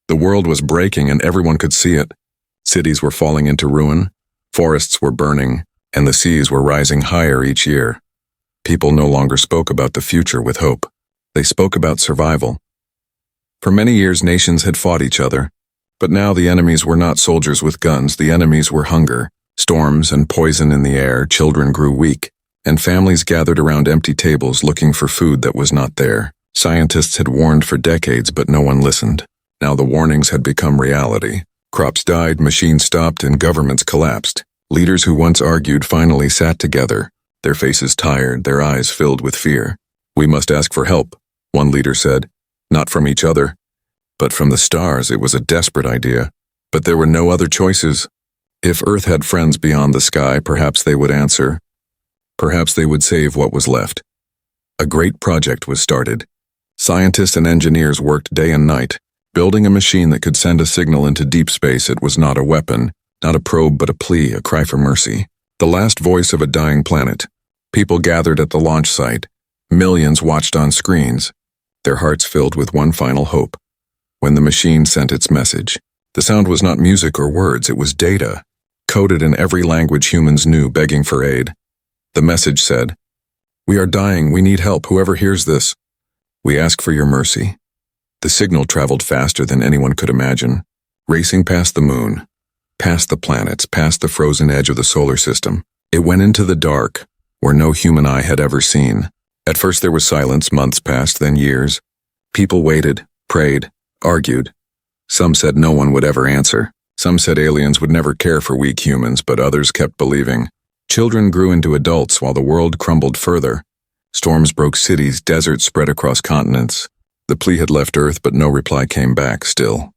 The world was breaking and everyone could see it. Cities were falling into ruin, forests were burning, and the seas were rising higher each year. People no longer spoke about the future with hope. They spoke about survival. For many years, nations had fought each other, but now the enemies were not soldiers with guns. The enemies were hunger, storms, and poison in the air. Children grew weak, and families gathered around empty tables looking for food that was not there. Scientists had warned for decades, but no one listened. Now the warnings had become reality. Crops died, machines stopped, and governments collapsed. Leaders who once argued finally sat together, their faces tired, their eyes filled with fear. "We must ask for help," one leader said. "Not from each other, but from the stars." It was a desperate idea, but there were no other choices. If Earth had friends beyond the sky, perhaps they would answer. Perhaps they would save what was left. A great project was started. Scientists and engineers worked day and night, building a machine that could send a signal into deep space. It was not a weapon, not a probe, but a plea, a cry for mercy. The last voice of a dying planet. People gathered at the launch site. Millions watched on screens, their hearts filled with one final hope. When the machine sent its message, the sound was not music or words, it was data, coded in every language humans knew, begging for aid. The message said, "We are dying, we need help, whoever hears this. We ask for your mercy." The signal traveled faster than anyone could imagine, racing past the moon, past the planets, past the frozen edge of the solar system. It went into the dark, where no human eye had ever seen. At first there was silence. Months passed, then years. People waited, prayed, argued. Some said no one would ever answer. Some said aliens would never care for weak humans, but others kept believing. Children grew into adults while the world crumbled further. Storms broke cities, deserts spread across continents. The plea had left Earth, but no reply came back still.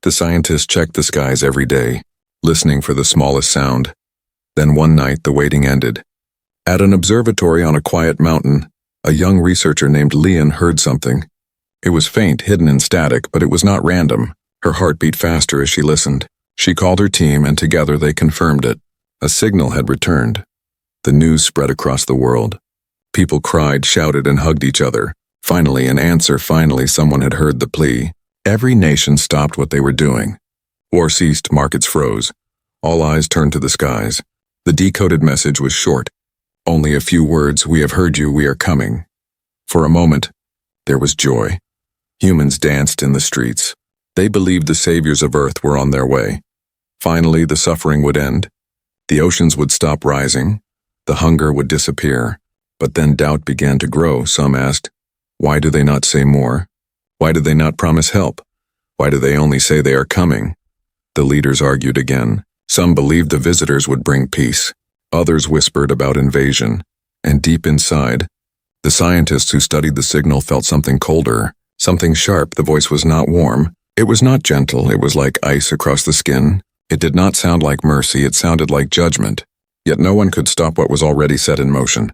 The scientists checked the skies every day, listening for the smallest sound. Then one night the waiting ended. At an observatory on a quiet mountain, a young researcher named Leon heard something. It was faint, hidden in static, but it was not random. Her heart beat faster as she listened. She called her team, and together they confirmed it. A signal had returned. The news spread across the world. People cried, shouted, and hugged each other. Finally, an answer. Finally, someone had heard the plea. Every nation stopped what they were doing. War ceased, markets froze. All eyes turned to the skies. The decoded message was short. Only a few words: "We have heard you, we are coming." For a moment, there was joy. Humans danced in the streets. They believed the saviors of Earth were on their way. Finally, the suffering would end. The oceans would stop rising. The hunger would disappear. But then doubt began to grow. Some asked, why do they not say more? Why do they not promise help? Why do they only say they are coming? The leaders argued again. Some believed the visitors would bring peace. Others whispered about invasion. And deep inside, the scientists who studied the signal felt something colder, something sharp. The voice was not warm. It was not gentle. It was like ice across the skin. It did not sound like mercy. It sounded like judgment. Yet no one could stop what was already set in motion.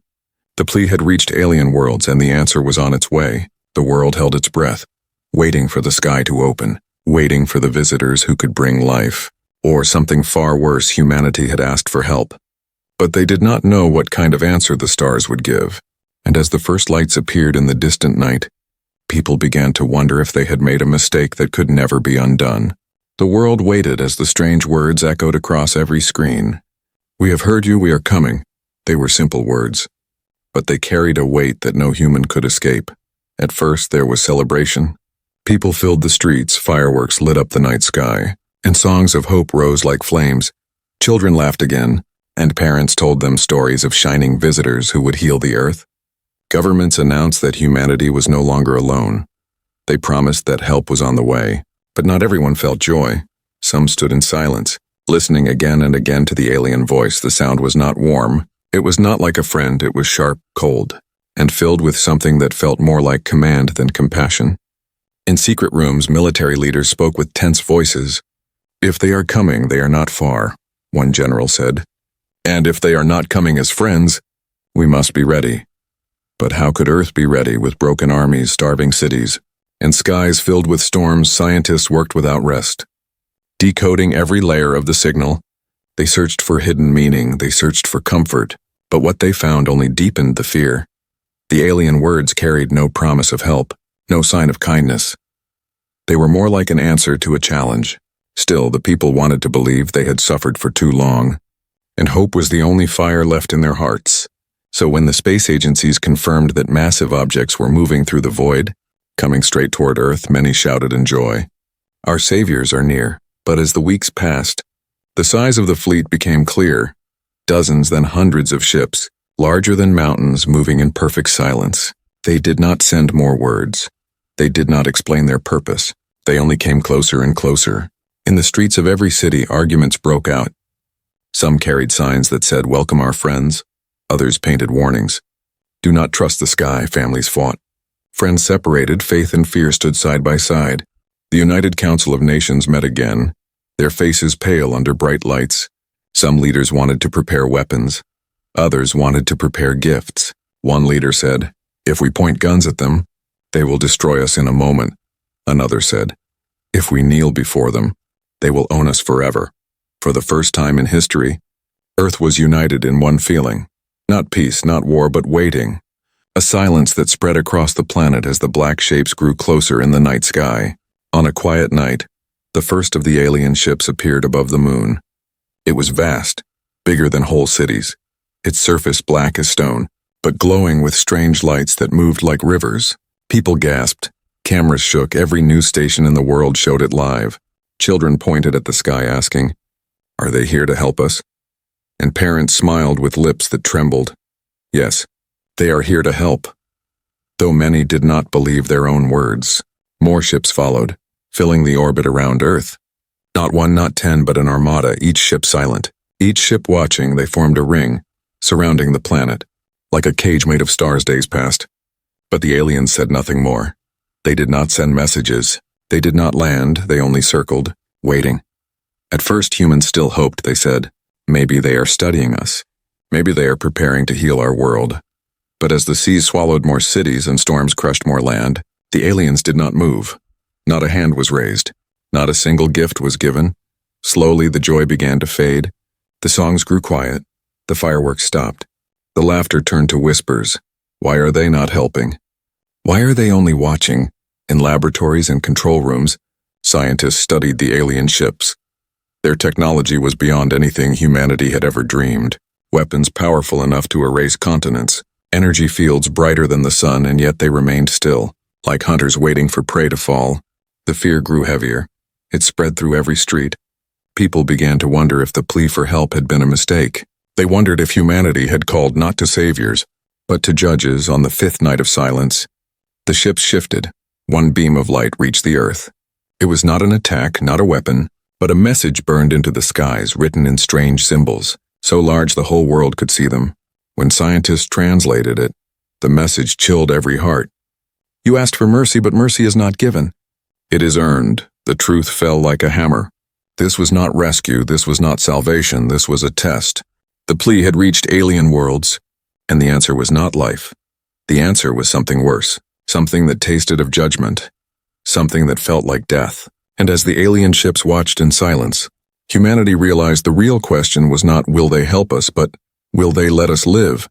The plea had reached alien worlds, and the answer was on its way. The world held its breath, waiting for the sky to open, waiting for the visitors who could bring life. Or something far worse, humanity had asked for help. But they did not know what kind of answer the stars would give. And as the first lights appeared in the distant night, people began to wonder if they had made a mistake that could never be undone. The world waited as the strange words echoed across every screen. "We have heard you, we are coming." They were simple words, but they carried a weight that no human could escape. At first there was celebration. People filled the streets, fireworks lit up the night sky, and songs of hope rose like flames. Children laughed again, and parents told them stories of shining visitors who would heal the earth. Governments announced that humanity was no longer alone. They promised that help was on the way, but not everyone felt joy. Some stood in silence, listening again and again to the alien voice. The sound was not warm. It was not like a friend. It was sharp, cold, and filled with something that felt more like command than compassion. In secret rooms, military leaders spoke with tense voices. "If they are coming, they are not far," one general said. "And if they are not coming as friends, we must be ready." But how could Earth be ready with broken armies, starving cities, and skies filled with storms? Scientists worked without rest, decoding every layer of the signal. They searched for hidden meaning, they searched for comfort, but what they found only deepened the fear. The alien words carried no promise of help, no sign of kindness. They were more like an answer to a challenge. Still, the people wanted to believe they had suffered for too long, and hope was the only fire left in their hearts. So when the space agencies confirmed that massive objects were moving through the void, coming straight toward Earth, many shouted in joy. Our saviors are near. But as the weeks passed, the size of the fleet became clear. Dozens, then hundreds of ships, larger than mountains, moving in perfect silence. They did not send more words. They did not explain their purpose. They only came closer and closer. In the streets of every city, arguments broke out. Some carried signs that said, "Welcome our friends." Others painted warnings. "Do not trust the sky," families fought. Friends separated, faith and fear stood side by side. The United Council of Nations met again, their faces pale under bright lights. Some leaders wanted to prepare weapons. Others wanted to prepare gifts. One leader said, "If we point guns at them, they will destroy us in a moment." Another said, "If we kneel before them, they will own us forever." For the first time in history, Earth was united in one feeling. Not peace, not war, but waiting. A silence that spread across the planet as the black shapes grew closer in the night sky. On a quiet night, the first of the alien ships appeared above the moon. It was vast, bigger than whole cities, its surface black as stone, but glowing with strange lights that moved like rivers. People gasped, cameras shook, every news station in the world showed it live. Children pointed at the sky asking, "Are they here to help us?" And parents smiled with lips that trembled. Yes, they are here to help. Though many did not believe their own words. More ships followed, filling the orbit around Earth. Not one, not 10, but an armada, each ship silent. Each ship watching, they formed a ring, surrounding the planet. Like a cage made of stars, days passed. But the aliens said nothing more. They did not send messages. They did not land, they only circled, waiting. At first, humans still hoped, they said. Maybe they are studying us. Maybe they are preparing to heal our world. But as the seas swallowed more cities and storms crushed more land, the aliens did not move. Not a hand was raised. Not a single gift was given. Slowly, the joy began to fade. The songs grew quiet. The fireworks stopped. The laughter turned to whispers. Why are they not helping? Why are they only watching? In laboratories and control rooms, scientists studied the alien ships. Their technology was beyond anything humanity had ever dreamed. Weapons powerful enough to erase continents. Energy fields brighter than the sun, and yet they remained still, like hunters waiting for prey to fall. The fear grew heavier. It spread through every street. People began to wonder if the plea for help had been a mistake. They wondered if humanity had called not to saviors, but to judges on the fifth night of silence. The ships shifted. One beam of light reached the Earth. It was not an attack, not a weapon, but a message burned into the skies, written in strange symbols, so large the whole world could see them. When scientists translated it, the message chilled every heart. You asked for mercy, but mercy is not given. It is earned. The truth fell like a hammer. This was not rescue, this was not salvation, this was a test. The plea had reached alien worlds, and the answer was not life. The answer was something worse, something that tasted of judgment, something that felt like death. And as the alien ships watched in silence, humanity realized the real question was not will they help us, but will they let us live?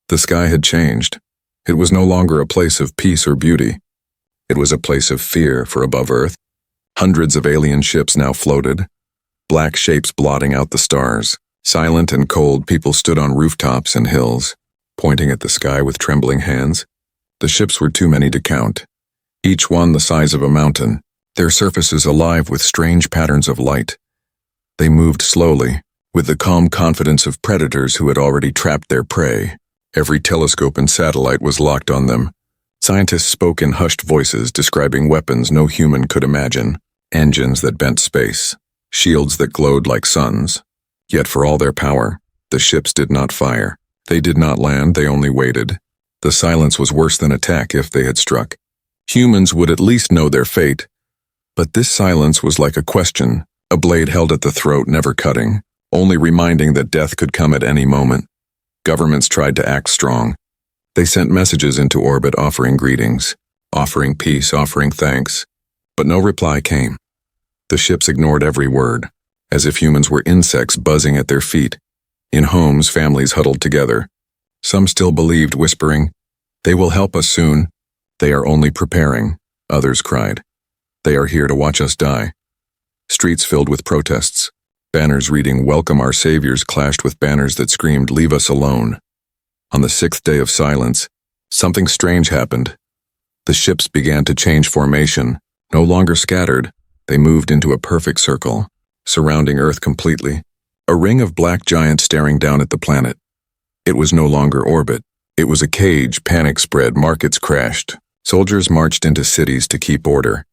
The sky had changed. It was no longer a place of peace or beauty. It was a place of fear, for above Earth, hundreds of alien ships now floated, black shapes blotting out the stars. Silent and cold, people stood on rooftops and hills, pointing at the sky with trembling hands. The ships were too many to count, each one the size of a mountain, their surfaces alive with strange patterns of light. They moved slowly, with the calm confidence of predators who had already trapped their prey. Every telescope and satellite was locked on them. Scientists spoke in hushed voices, describing weapons no human could imagine, engines that bent space, shields that glowed like suns. Yet for all their power, the ships did not fire. They did not land, they only waited. The silence was worse than attack if they had struck. Humans would at least know their fate. But this silence was like a question, a blade held at the throat, never cutting, only reminding that death could come at any moment. Governments tried to act strong. They sent messages into orbit offering greetings, offering peace, offering thanks. But no reply came. The ships ignored every word, as if humans were insects buzzing at their feet. In homes, families huddled together. Some still believed, whispering, "They will help us soon. They are only preparing," others cried. They are here to watch us die. Streets filled with protests. Banners reading, "Welcome our saviors," clashed with banners that screamed, "Leave us alone." On the 6th day of silence, something strange happened. The ships began to change formation. No longer scattered, they moved into a perfect circle, surrounding Earth completely. A ring of black giants staring down at the planet. It was no longer orbit. It was a cage. Panic spread. Markets crashed. Soldiers marched into cities to keep order.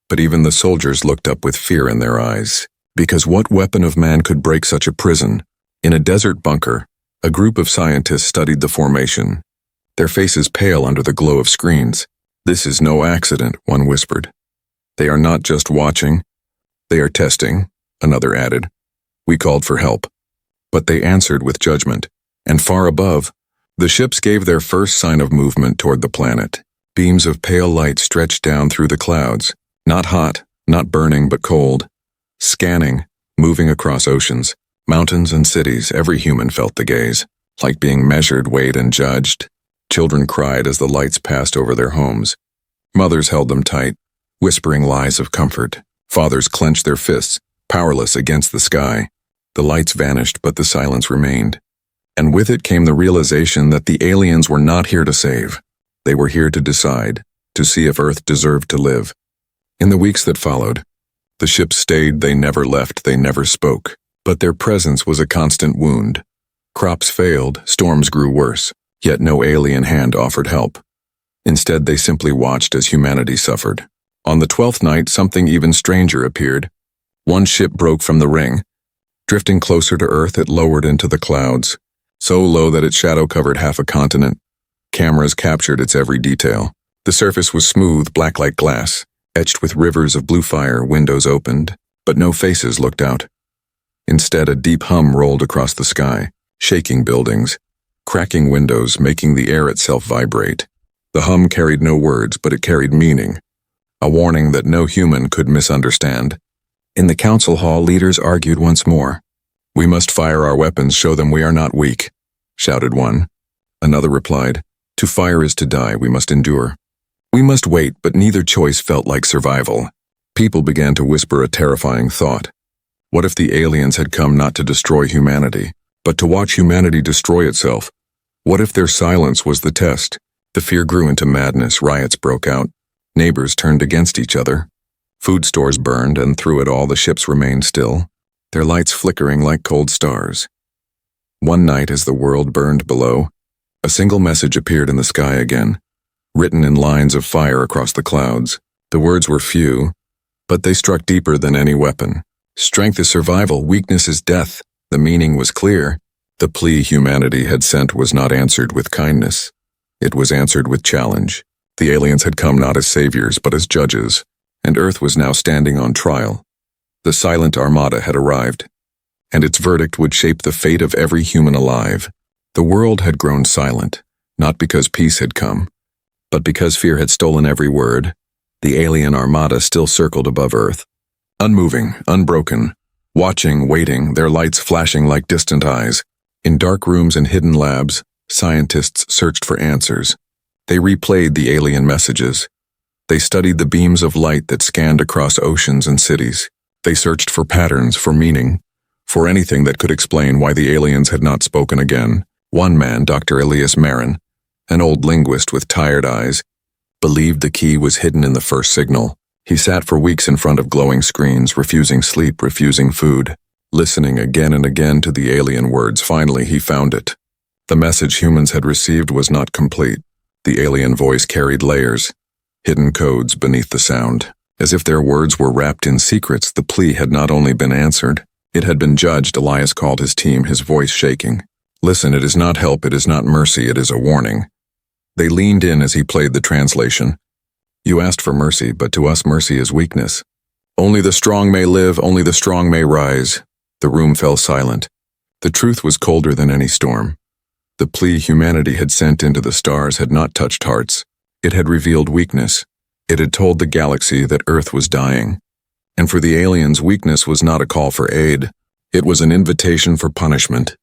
But even the soldiers looked up with fear in their eyes. Because what weapon of man could break such a prison? In a desert bunker, a group of scientists studied the formation, their faces pale under the glow of screens. "This is no accident," one whispered. "They are not just watching. They are testing," another added. "We called for help, but they answered with judgment." And far above, the ships gave their first sign of movement toward the planet. Beams of pale light stretched down through the clouds, not hot, not burning, but cold. Scanning, moving across oceans, mountains and cities. Every human felt the gaze, like being measured, weighed, and judged. Children cried as the lights passed over their homes. Mothers held them tight, whispering lies of comfort. Fathers clenched their fists, powerless against the sky. The lights vanished, but the silence remained. And with it came the realization that the aliens were not here to save. They were here to decide, to see if Earth deserved to live. In the weeks that followed, the ships stayed, they never left, they never spoke. But their presence was a constant wound. Crops failed, storms grew worse, yet no alien hand offered help. Instead, they simply watched as humanity suffered. On the 12th night, something even stranger appeared. One ship broke from the ring. Drifting closer to Earth, it lowered into the clouds, so low that its shadow covered half a continent. Cameras captured its every detail. The surface was smooth, black like glass, etched with rivers of blue fire. Windows opened, but no faces looked out. Instead, a deep hum rolled across the sky, shaking buildings, cracking windows, making the air itself vibrate. The hum carried no words, but it carried meaning, a warning that no human could misunderstand. In the council hall, leaders argued once more. "We must fire our weapons, show them we are not weak," shouted one. Another replied, "To fire is to die, we must endure." We must wait, but neither choice felt like survival. People began to whisper a terrifying thought. What if the aliens had come not to destroy humanity, but to watch humanity destroy itself? What if their silence was the test? The fear grew into madness, riots broke out. Neighbors turned against each other. Food stores burned, and through it all the ships remained still, their lights flickering like cold stars. One night, as the world burned below, a single message appeared in the sky again, written in lines of fire across the clouds. The words were few, but they struck deeper than any weapon. Strength is survival, weakness is death. The meaning was clear. The plea humanity had sent was not answered with kindness. It was answered with challenge. The aliens had come not as saviors, but as judges, and Earth was now standing on trial. The silent armada had arrived, and its verdict would shape the fate of every human alive. The world had grown silent, not because peace had come, but because fear had stolen every word. The alien armada still circled above Earth, unmoving, unbroken, watching, waiting, their lights flashing like distant eyes. In dark rooms and hidden labs, scientists searched for answers. They replayed the alien messages. They studied the beams of light that scanned across oceans and cities. They searched for patterns, for meaning, for anything that could explain why the aliens had not spoken again. One man, Dr. Elias Marin, an old linguist with tired eyes, believed the key was hidden in the first signal. He sat for weeks in front of glowing screens, refusing sleep, refusing food, listening again and again to the alien words. Finally, he found it. The message humans had received was not complete. The alien voice carried layers, hidden codes beneath the sound. As if their words were wrapped in secrets, the plea had not only been answered, it had been judged. Elias called his team, his voice shaking. "Listen, it is not help, it is not mercy, it is a warning." They leaned in as he played the translation. "You asked for mercy, but to us mercy is weakness. Only the strong may live, only the strong may rise." The room fell silent. The truth was colder than any storm. The plea humanity had sent into the stars had not touched hearts. It had revealed weakness. It had told the galaxy that Earth was dying. And for the aliens, weakness was not a call for aid. It was an invitation for punishment.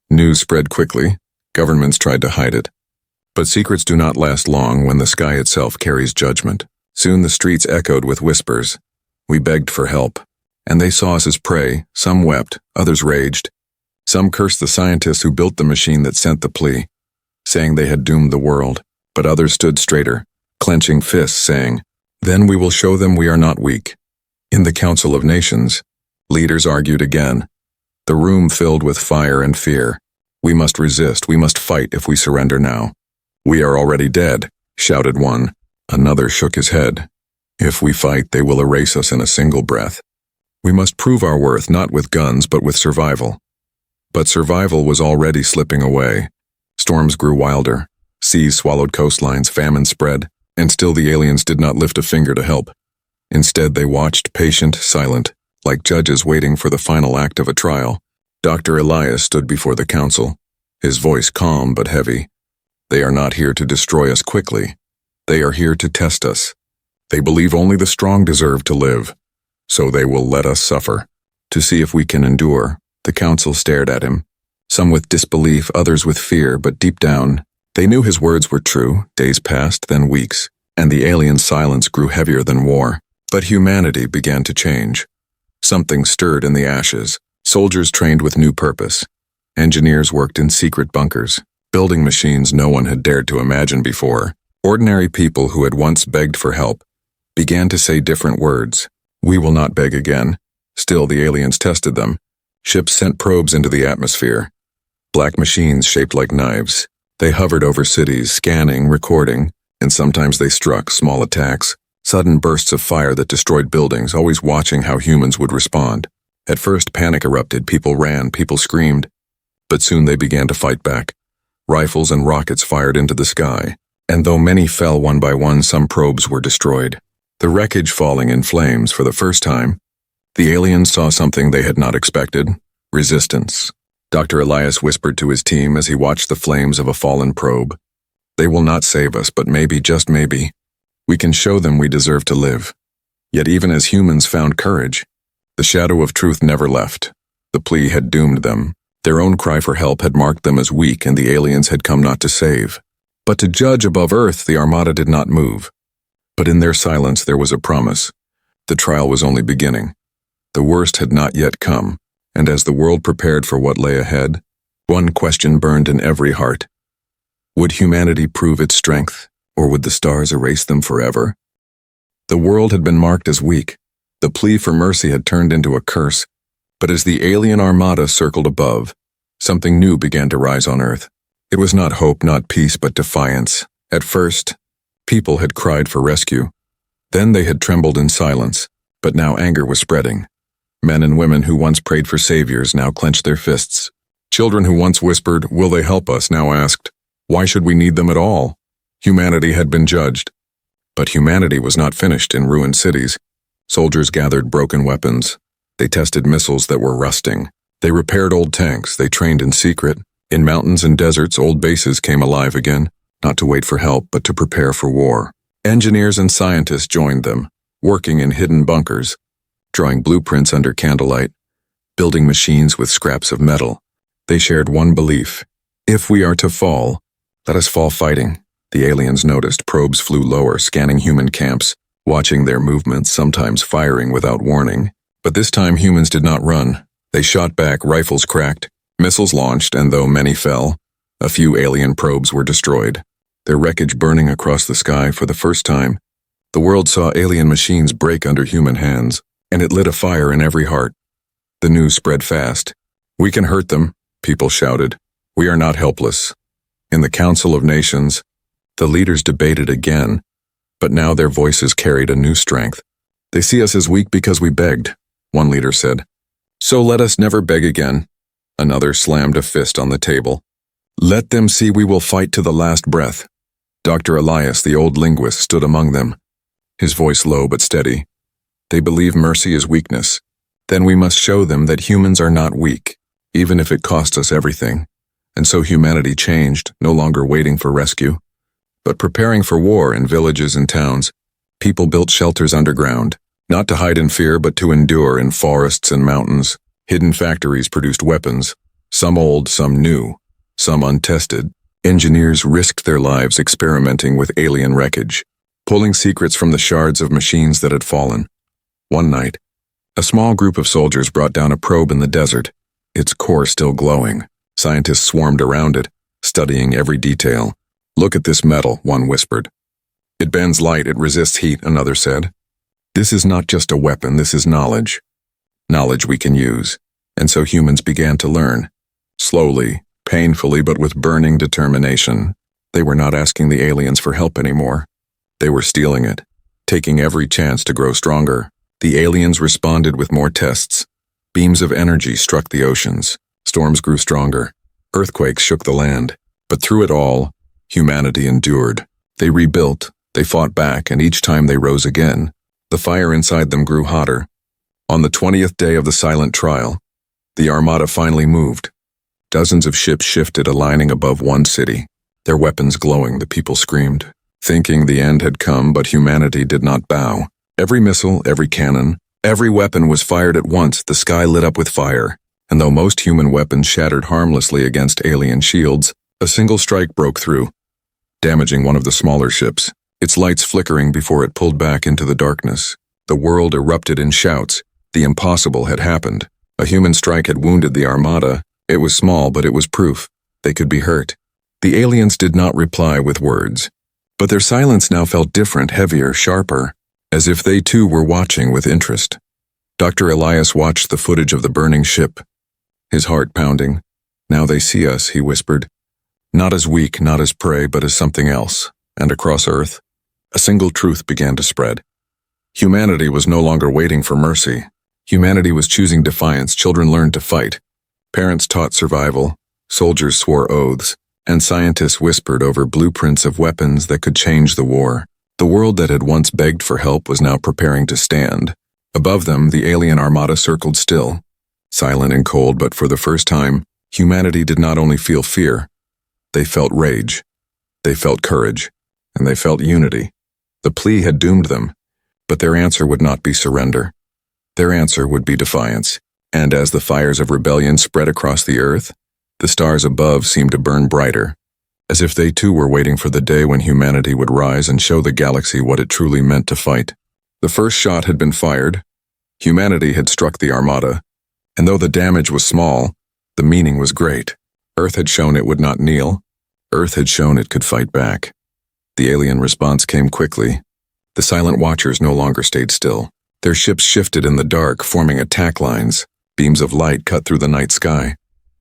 News spread quickly. Governments tried to hide it. But secrets do not last long when the sky itself carries judgment. Soon the streets echoed with whispers. We begged for help, and they saw us as prey. Some wept, others raged. Some cursed the scientists who built the machine that sent the Plea, saying they had doomed the world, but others stood straighter, clenching fists, saying, "Then we will show them we are not weak." In the Council of Nations, leaders argued again. The room filled with fire and fear. "We must resist, we must fight if we surrender now." "We are already dead," shouted one. Another shook his head. "If we fight, they will erase us in a single breath. We must prove our worth not with guns but with survival." But survival was already slipping away. Storms grew wilder, seas swallowed coastlines, famine spread, and still the aliens did not lift a finger to help. Instead, they watched, patient, silent, like judges waiting for the final act of a trial. Dr. Elias stood before the council, his voice calm but heavy. "They are not here to destroy us quickly. They are here to test us. They believe only the strong deserve to live, so they will let us suffer, to see if we can endure." The council stared at him, some with disbelief, others with fear, but deep down, they knew his words were true. Days passed, then weeks, and the alien silence grew heavier than war. But humanity began to change. Something stirred in the ashes. Soldiers trained with new purpose. Engineers worked in secret bunkers, building machines no one had dared to imagine before. Ordinary people who had once begged for help began to say different words. "We will not beg again." Still, the aliens tested them. Ships sent probes into the atmosphere. Black machines shaped like knives. They hovered over cities, scanning, recording, and sometimes they struck small attacks, sudden bursts of fire that destroyed buildings, always watching how humans would respond. At first, panic erupted, people ran, people screamed. But soon they began to fight back. Rifles and rockets fired into the sky, and though many fell one by one, some probes were destroyed. The wreckage falling in flames for the first time. The aliens saw something they had not expected: resistance. Dr. Elias whispered to his team as he watched the flames of a fallen probe. "They will not save us, but maybe, just maybe, we can show them we deserve to live." Yet even as humans found courage, the shadow of truth never left. The Plea had doomed them. Their own cry for help had marked them as weak, and the aliens had come not to save, but to judge. Above Earth, the Armada did not move. But in their silence there was a promise. The trial was only beginning. The worst had not yet come, and as the world prepared for what lay ahead, one question burned in every heart. Would humanity prove its strength, or would the stars erase them forever? The world had been marked as weak. The plea for mercy had turned into a curse. But as the alien armada circled above, something new began to rise on Earth. It was not hope, not peace, but defiance. At first, people had cried for rescue. Then they had trembled in silence, but now anger was spreading. Men and women who once prayed for saviors now clenched their fists. Children who once whispered, "Will they help us?" now asked, "Why should we need them at all?" Humanity had been judged. But humanity was not finished in ruined cities. Soldiers gathered broken weapons. They tested missiles that were rusting. They repaired old tanks. They trained in secret. In mountains and deserts, old bases came alive again, not to wait for help, but to prepare for war. Engineers and scientists joined them, working in hidden bunkers, drawing blueprints under candlelight, building machines with scraps of metal. They shared one belief: if we are to fall, let us fall fighting. The aliens noticed. Probes flew lower, scanning human camps, watching their movements, sometimes firing without warning. But this time humans did not run. They shot back, rifles cracked, missiles launched, and though many fell, a few alien probes were destroyed. Their wreckage burning across the sky. For the first time, the world saw alien machines break under human hands, and it lit a fire in every heart. The news spread fast. "We can hurt them," people shouted. "We are not helpless." In the Council of Nations, the leaders debated again, but now their voices carried a new strength. "They see us as weak because we begged," one leader said. "So let us never beg again." Another slammed a fist on the table. "Let them see we will fight to the last breath." Dr. Elias, the old linguist, stood among them, his voice low but steady. "They believe mercy is weakness. Then we must show them that humans are not weak, even if it costs us everything." And so humanity changed, no longer waiting for rescue, but preparing for war in villages and towns. People built shelters underground, not to hide in fear, but to endure in forests and mountains. Hidden factories produced weapons, some old, some new, some untested. Engineers risked their lives experimenting with alien wreckage. pulling secrets from the shards of machines that had fallen. One night, a small group of soldiers brought down a probe in the desert, its core still glowing. Scientists swarmed around it, studying every detail. "Look at this metal," one whispered. "It bends light, it resists heat," another said. "This is not just a weapon, this is knowledge. Knowledge we can use." And so humans began to learn. Slowly, painfully, but with burning determination. They were not asking the aliens for help anymore. They were stealing it, taking every chance to grow stronger. The aliens responded with more tests. Beams of energy struck the oceans. Storms grew stronger. Earthquakes shook the land. But through it all, humanity endured. They rebuilt, they fought back, and each time they rose again. The fire inside them grew hotter. On the 20th day of the silent trial, the Armada finally moved. Dozens of ships shifted, aligning above one city. Their weapons glowing, the people screamed, thinking the end had come, but humanity did not bow. Every missile, every cannon, every weapon was fired at once. The sky lit up with fire, and though most human weapons shattered harmlessly against alien shields, a single strike broke through, damaging one of the smaller ships, its lights flickering before it pulled back into the darkness. The world erupted in shouts. The impossible had happened. A human strike had wounded the Armada. It was small, but it was proof. They could be hurt. The aliens did not reply with words, but their silence now felt different, heavier, sharper, as if they too were watching with interest. Dr. Elias watched the footage of the burning ship, his heart pounding. "Now they see us," he whispered. "Not as weak, not as prey, but as something else." And across Earth, a single truth began to spread. Humanity was no longer waiting for mercy. Humanity was choosing defiance. Children learned to fight. Parents taught survival. Soldiers swore oaths. And scientists whispered over blueprints of weapons that could change the war. The world that had once begged for help was now preparing to stand. Above them, the alien Armada circled still, silent and cold, but for the first time, humanity did not only feel fear. They felt rage. They felt courage. And they felt unity. The Plea had doomed them, but their answer would not be surrender. Their answer would be defiance. And as the fires of rebellion spread across the earth, the stars above seemed to burn brighter, as if they too were waiting for the day when humanity would rise and show the galaxy what it truly meant to fight. The first shot had been fired. Humanity had struck the Armada, and though the damage was small, the meaning was great. Earth had shown it would not kneel. Earth had shown it could fight back. The alien response came quickly. The silent watchers no longer stayed still. Their ships shifted in the dark, forming attack lines. Beams of light cut through the night sky,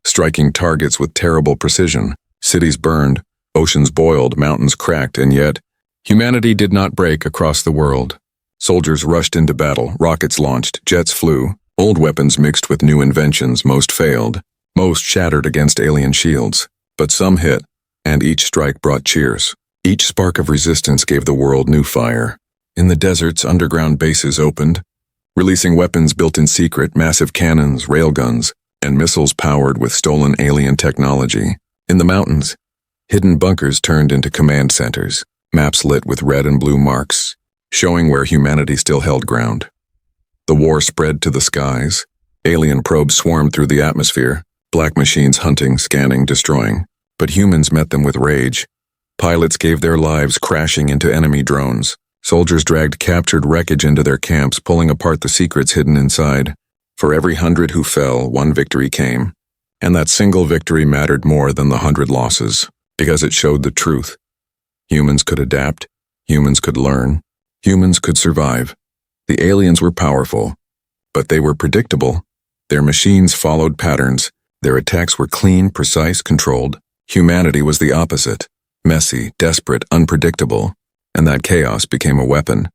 striking targets with terrible precision. Cities burned, oceans boiled, mountains cracked, and yet, humanity did not break across the world. Soldiers rushed into battle, rockets launched, jets flew, old weapons mixed with new inventions. Most failed, most shattered against alien shields. But some hit, and each strike brought cheers. Each spark of resistance gave the world new fire. In the deserts, underground bases opened, releasing weapons built in secret, massive cannons, railguns, and missiles powered with stolen alien technology. In the mountains, hidden bunkers turned into command centers, maps lit with red and blue marks, showing where humanity still held ground. The war spread to the skies. Alien probes swarmed through the atmosphere, black machines hunting, scanning, destroying. But humans met them with rage. Pilots gave their lives crashing into enemy drones. Soldiers dragged captured wreckage into their camps, pulling apart the secrets hidden inside. For every 100 who fell, one victory came. And that single victory mattered more than the 100 losses, because it showed the truth. Humans could adapt. Humans could learn. Humans could survive. The aliens were powerful, but they were predictable. Their machines followed patterns. Their attacks were clean, precise, controlled. Humanity was the opposite. Messy, desperate, unpredictable. And that chaos became a weapon.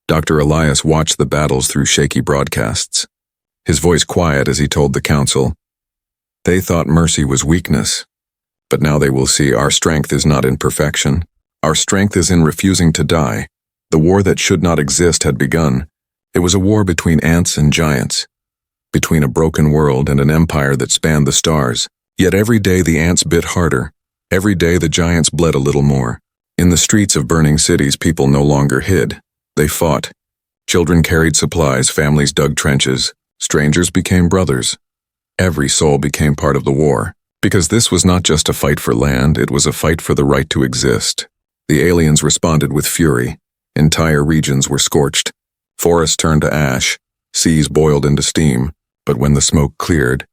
Dr. Elias watched the battles through shaky broadcasts, his voice quiet as he told the council, "They thought mercy was weakness, but now they will see our strength is not in perfection. Our strength is in refusing to die." The war that should not exist had begun. It was a war between ants and giants, between a broken world and an empire that spanned the stars. Yet every day the ants bit harder. Every day the giants bled a little more. In the streets of burning cities, people no longer hid. They fought. Children carried supplies, families dug trenches. Strangers became brothers. Every soul became part of the war. Because this was not just a fight for land, it was a fight for the right to exist. The aliens responded with fury. Entire regions were scorched. Forests turned to ash, seas boiled into steam, but when the smoke cleared,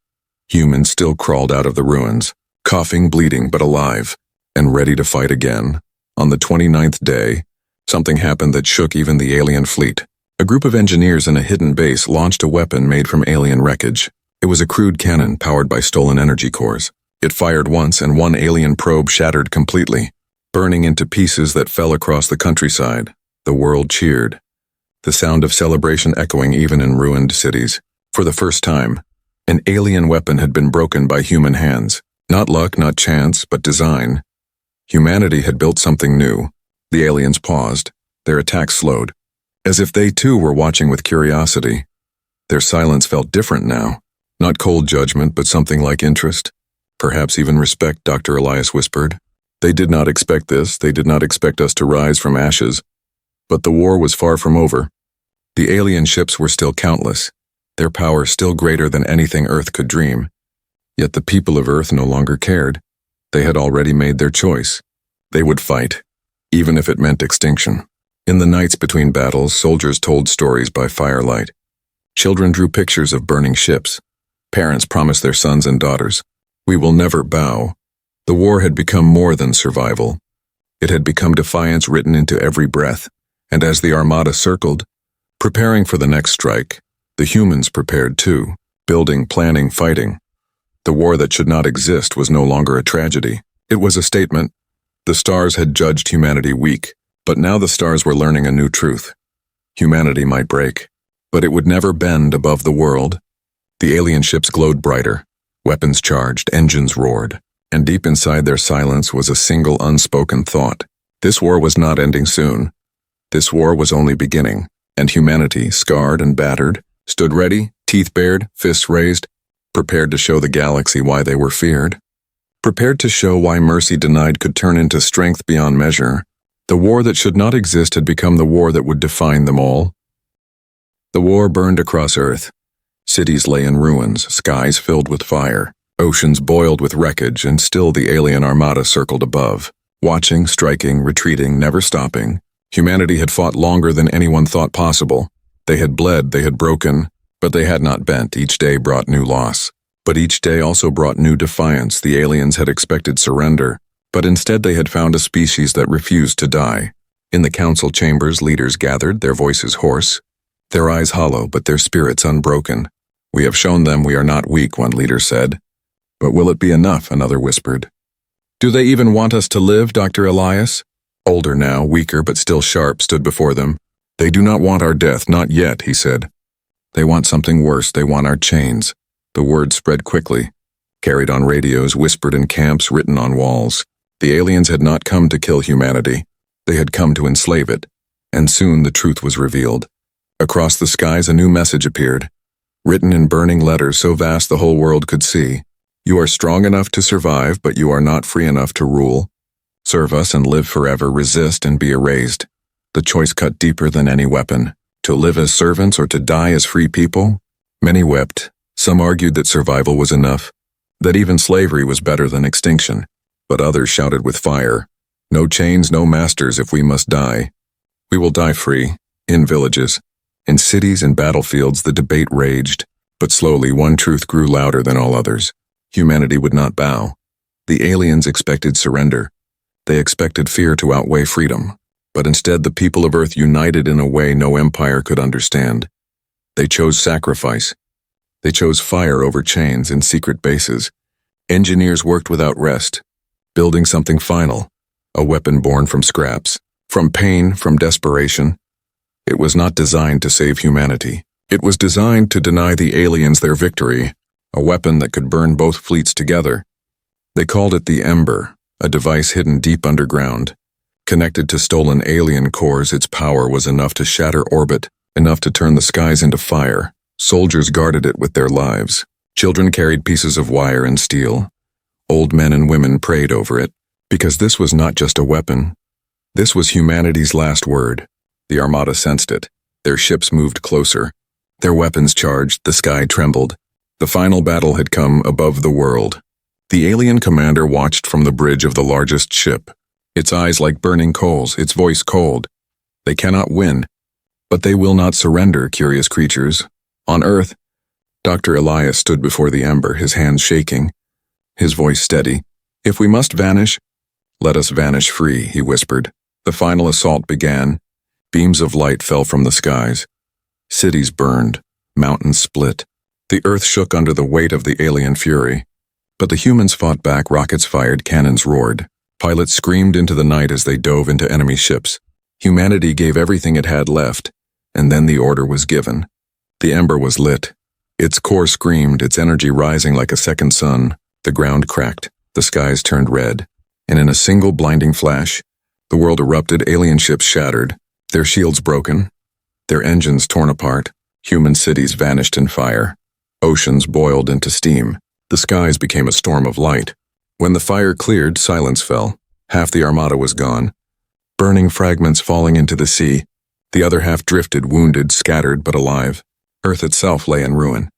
humans still crawled out of the ruins, coughing, bleeding, but alive, and ready to fight again. On the 29th day, something happened that shook even the alien fleet. A group of engineers in a hidden base launched a weapon made from alien wreckage. It was a crude cannon powered by stolen energy cores. It fired once and one alien probe shattered completely, burning into pieces that fell across the countryside. The world cheered, the sound of celebration echoing even in ruined cities. For the first time, an alien weapon had been broken by human hands. Not luck, not chance, but design. Humanity had built something new. The aliens paused, their attack slowed, as if they too were watching with curiosity. Their silence felt different now. Not cold judgment, but something like interest. Perhaps even respect, Dr. Elias whispered. They did not expect this. They did not expect us to rise from ashes. But the war was far from over. The alien ships were still countless, their power still greater than anything Earth could dream. Yet the people of Earth no longer cared. They had already made their choice. They would fight, even if it meant extinction. In the nights between battles, soldiers told stories by firelight. Children drew pictures of burning ships. Parents promised their sons and daughters, "We will never bow." The war had become more than survival. It had become defiance written into every breath, and as the armada circled, preparing for the next strike, the humans prepared too, building, planning, fighting. The war that should not exist was no longer a tragedy. It was a statement. The stars had judged humanity weak, but now the stars were learning a new truth. Humanity might break, but it would never bend above the world. The alien ships glowed brighter, weapons charged, engines roared, and deep inside their silence was a single unspoken thought. This war was not ending soon. This war was only beginning, and humanity, scarred and battered, stood ready, teeth bared, fists raised, prepared to show the galaxy why they were feared. Prepared to show why mercy denied could turn into strength beyond measure. The war that should not exist had become the war that would define them all. The war burned across Earth. Cities lay in ruins, skies filled with fire, oceans boiled with wreckage, and still the alien armada circled above, watching, striking, retreating, never stopping. Humanity had fought longer than anyone thought possible. They had bled, they had broken, but they had not bent. Each day brought new loss. But each day also brought new defiance. The aliens had expected surrender, but instead they had found a species that refused to die. In the council chambers, leaders gathered, their voices hoarse, their eyes hollow, but their spirits unbroken. "We have shown them we are not weak," one leader said. "But will it be enough?" another whispered. "Do they even want us to live?" Dr. Elias, older now, weaker but still sharp, stood before them. "They do not want our death, not yet," he said. "They want something worse. They want our chains." The word spread quickly, carried on radios, whispered in camps, written on walls. The aliens had not come to kill humanity. They had come to enslave it. And soon the truth was revealed. Across the skies a new message appeared, written in burning letters so vast the whole world could see. "You are strong enough to survive, but you are not free enough to rule. Serve us and live forever, resist and be erased." The choice cut deeper than any weapon. To live as servants or to die as free people? Many wept. Some argued that survival was enough, that even slavery was better than extinction. But others shouted with fire, "No chains, no masters if we must die. We will die free." In villages, in cities and battlefields the debate raged, but slowly one truth grew louder than all others. Humanity would not bow. The aliens expected surrender. They expected fear to outweigh freedom. But instead the people of Earth united in a way no empire could understand. They chose sacrifice. They chose fire over chains in secret bases. Engineers worked without rest, building something final, a weapon born from scraps, from pain, from desperation. It was not designed to save humanity. It was designed to deny the aliens their victory, a weapon that could burn both fleets together. They called it the Ember, a device hidden deep underground. Connected to stolen alien cores, its power was enough to shatter orbit, enough to turn the skies into fire. Soldiers guarded it with their lives. Children carried pieces of wire and steel. Old men and women prayed over it, because this was not just a weapon. This was humanity's last word. The armada sensed it. Their ships moved closer. Their weapons charged, the sky trembled. The final battle had come above the world. The alien commander watched from the bridge of the largest ship, its eyes like burning coals, its voice cold. They cannot win, but they will not surrender, curious creatures. On Earth, Dr. Elias stood before the ember, his hands shaking, his voice steady. If we must vanish, let us vanish free, he whispered. The final assault began. Beams of light fell from the skies. Cities burned, mountains split. The earth shook under the weight of the alien fury. But the humans fought back, rockets fired, cannons roared. Pilots screamed into the night as they dove into enemy ships. Humanity gave everything it had left, and then the order was given. The ember was lit. Its core screamed, its energy rising like a second sun. The ground cracked, the skies turned red, and in a single blinding flash, the world erupted, alien ships shattered, their shields broken, their engines torn apart, human cities vanished in fire. Oceans boiled into steam. The skies became a storm of light. When the fire cleared, silence fell. Half the armada was gone, burning fragments falling into the sea. The other half drifted, wounded, scattered, but alive. Earth itself lay in ruin.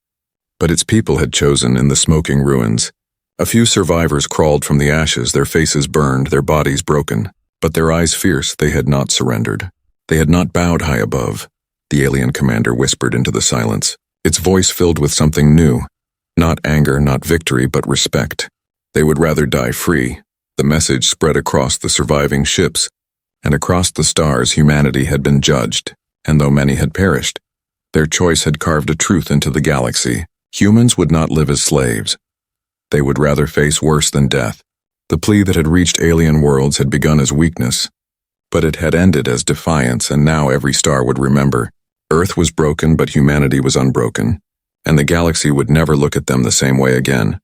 But its people had chosen in the smoking ruins. A few survivors crawled from the ashes, their faces burned, their bodies broken. But their eyes fierce, they had not surrendered. They had not bowed high above. The alien commander whispered into the silence, its voice filled with something new. Not anger, not victory, but respect. They would rather die free. The message spread across the surviving ships, and across the stars humanity had been judged, and though many had perished, their choice had carved a truth into the galaxy. Humans would not live as slaves. They would rather face worse than death. The plea that had reached alien worlds had begun as weakness, but it had ended as defiance, and now every star would remember. Earth was broken, but humanity was unbroken, and the galaxy would never look at them the same way again.